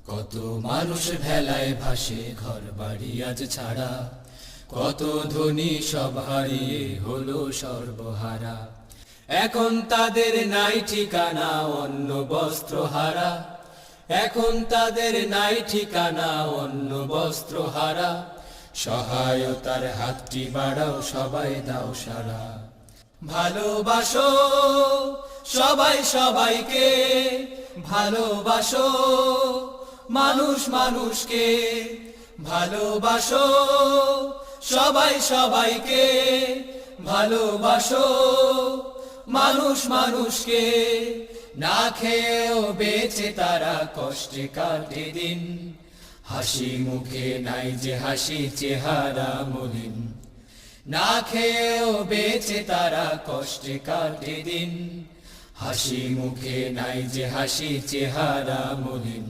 কত মানুষ ভেলায় ভাসে ঘর বাড়ি আজ ছাড়া, কত ধনী সব হারিয়ে হলো সর্বহারা। এখন তাদের নাই ঠিকানা অন্ন বস্ত্র হারা, এখন তাদের নাই ঠিকানা অন্ন বস্ত্র হারা। সহায়তার হাতটি বাড়াও, সবাই দাও সারা। ভালোবাসো সবাই সবাইকে, ভালোবাসো মানুষ মানুষকে, ভালোবাসো সবাই সবাইকে, ভালোবাসো মানুষ মানুষকে। না খেয়েও বেঁচে তারা কষ্টে কাটে দিন, হাসি মুখে নাই যে হাসি চেহারা মলিন। না খেয়েও বেঁচে তারা কষ্টে কাটে দিন, হাসি মুখে নাই যে হাসি চেহারা মলিন।